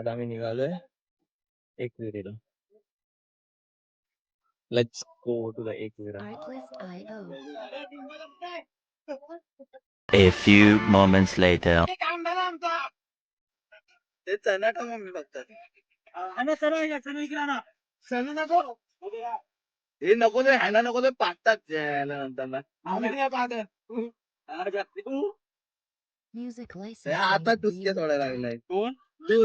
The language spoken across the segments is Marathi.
आता आम्ही निघालोय एकविरेला. Let's go to the Ekvira. A few moments later. ते चना का मम्मी बघतात. हे नको ते ह्याला नको ते पाकतात नंतर आता दुसऱ्या सोडायला लागलाय. कोण हे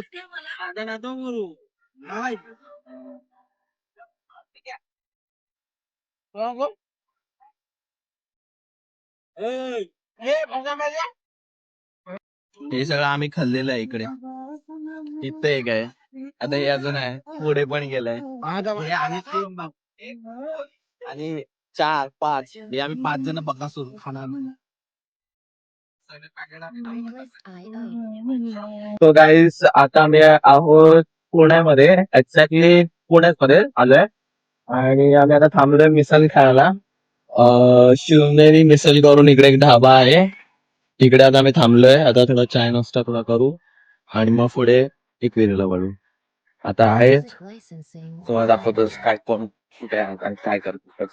सगळं आम्ही खाल्लेलं आहे इकडे. इथं एक आहे. आता हे अजून आहे. पुढे पण गेलंय. आणि 4-5 हे आम्ही 5 जण बकासूर खाणार. तो गाईस आता आम्ही आहोत पुण्यामध्ये, एक्झॅक्टली पुण्यामध्ये आलोय आणि आम्ही आता थांबलोय मिसळ खायला. शिवनेरी मिसळ करून इकडे एक ढाबा आहे, तिकडे आता आम्ही थांबलोय. आता थोडा चाय नाश्ता थोडा करू आणि मग पुढे एकविरीला वळू. आता आहे तुम्हाला दाखवतोस काय कोण कुठे आहे आणि काय करतो.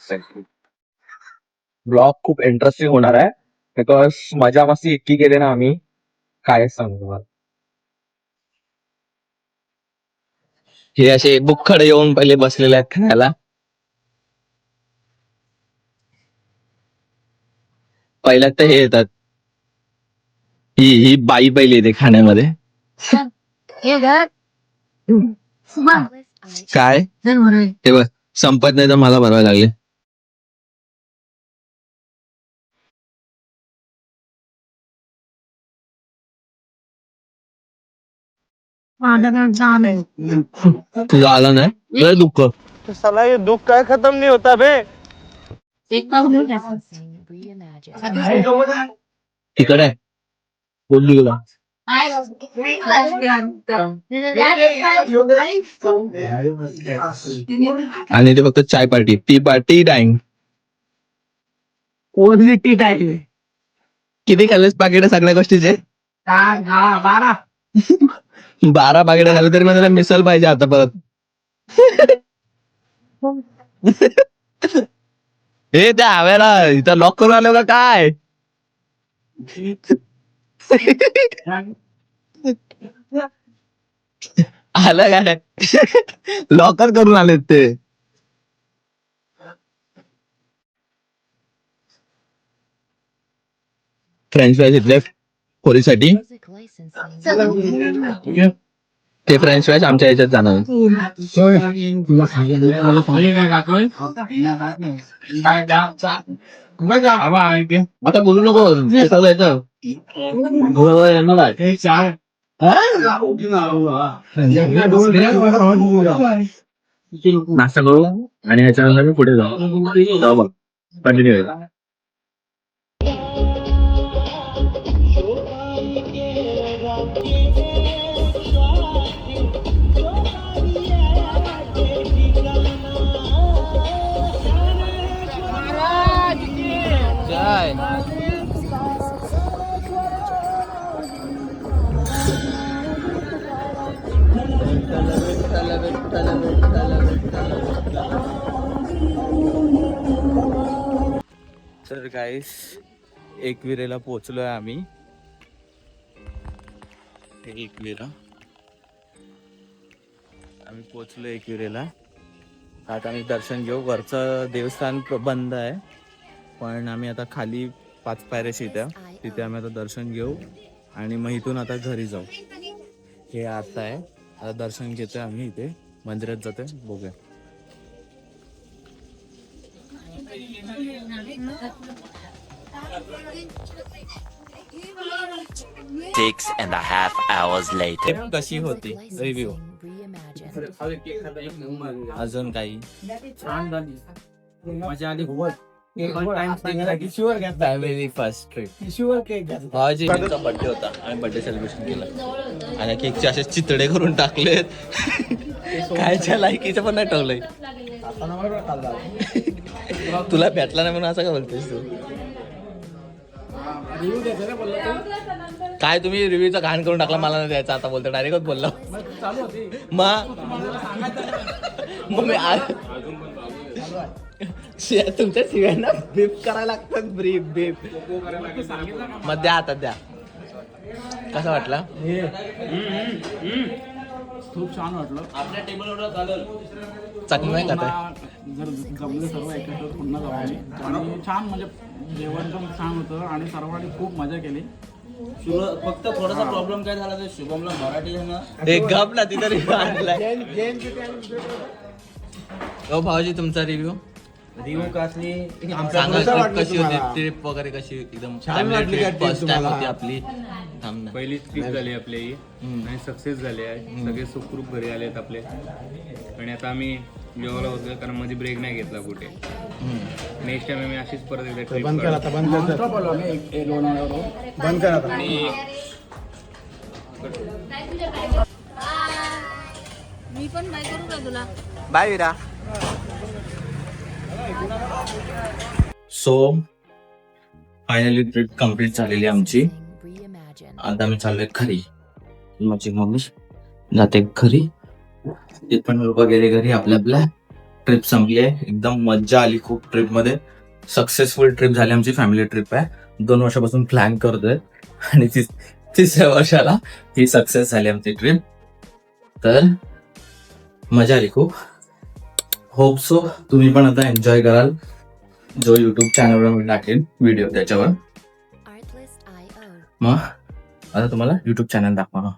ब्लॉग खूप इंटरेस्टिंग होणार आहे बिकॉज मजा मस्ती इतकी केली ना आम्ही, काय सांगू तुम्हाला. हे असे बुक्खडे येऊन पहिले बसलेले आहेत खायला. पहिल्यात तर हे येतात, ही बाई पहिली येते खाण्यामध्ये. काय हे बघ, संपत नाही तर मला भरावे लागले. तुझं आला नाही लय दुःख. साला ये दुख का खत्म नहीं होता बे. तिकडे आहे बोलली गेला. आणि ते फक्त chai party, tea party time. Only tea time. किती खाल्लेस पाकिट सगळ्या गोष्टीचे? 12 पाकिट खाल्ले तरी मला मिसल पाहिजे आता परत. हे त्या हव्याला इथं लॉक करून आलो का काय? आलं काय? लॉकर करून आलेत ते. फ्रेंच फ्राईज इथले खोलीसाठी. ते फ्रेंच फ्राईज आमच्या याच्यात जाणार. आता बोलू नको ते सगळं येतं. नाश्ता करू आणि ह्याच्यानंतर मी पुढे जाऊ. बघ कंटिन्यू. तर गाईस एकविरेला पोहोचलोय आम्ही. एकविरा आम्ही पोहोचलो एकविरेला. आता आम्ही दर्शन घेऊ. वरचं देवस्थान बंद आहे पण आम्ही आता खाली 5 पायऱ्या शित्या तिथे आम्ही आता दर्शन घेऊ आणि मग इथून आता घरी जाऊ. हे आता आहे, आता दर्शन घेतोय आम्ही इथे मंदिरात जातोय. बघूया. 6.5 hours later. कशी होती रिव्ह्यू? अजून काही मजा आली. Family first trip. भावाजीचा बर्थडे होता, आम्ही बर्थडे सेलिब्रेशन केलं आणि केकचे असे चितडे करून टाकलेत. खायच्या लायकीचं पण नाही ठेवलंय. तुला भेटला नाही म्हणून असं का बोलतेस तू? काय तुम्ही रिव्ह्यूचा घाण करून टाकला, मला नाही द्यायचा आता बोलतो, डायरेक्टच बोललो. मग मी तुमच्या शिवायना बीप करायला लागतात. बीप मग द्या आता द्या. कसं वाटलं? खूप छान वाटलं. आपल्या टेबलवर चालेल चकमी नाही का? जर जमले सर्व एकत्र पुन्हा जाऊ आम्ही. आणि छान म्हणजे जेवण पण छान होतं आणि सर्वांनी खूप मजा केली. फक्त थोडासा प्रॉब्लेम काय झाला तर शुभमला मराठी आहे ना, ते गप ना तिथं रिव्ह्यू आणलाय. हो भाऊजी तुमचा रिव्ह्यू रिव्ह्यू कासनी सांगा. ट्रिप कशी होती? ट्रिप वगैरे कशी? एकदम फर्स्ट टाइम होती आपली. थांब ना. पहिली ट्रिप झाली आपली ही आणि सक्सेस झाली आहे. सगळे सुखरूप घरी आले आहेत आपले. आणि आता आम्ही जेवायला होतो कारण मध्ये ब्रेक नाही घेतला कुठे. नेक्स्ट टाइम आम्ही अशीच परत एकदा ट्रिप नॉनस्टॉप बोललो आम्ही एक बंद करा. मी पण बाय करू का तुला? बाय विरा. सो फायनली ट्रिप कम्प्लीट झालेली आमची. आता मी चाललोय घरी. माझी मम्मी जाते घरी, ते पण वगैरे घरी. आपल्या ट्रिप संपली आहे. एकदम मज्जा आली खूप ट्रिप मध्ये. सक्सेसफुल ट्रिप झाली आमची. फॅमिली ट्रिप आहे. 2 वर्षापासून प्लॅन करतोय आणि 3ऱ्या वर्षाला ही सक्सेस झाली आमची ट्रिप. तर मजा आली खूप. होप सो तुम्ही पण आता एन्जॉय कराल. जो युट्यूब चॅनलवर मी टाकेन व्हिडिओ त्याच्यावर. मग आता तुम्हाला युट्यूब चॅनल दाखवा.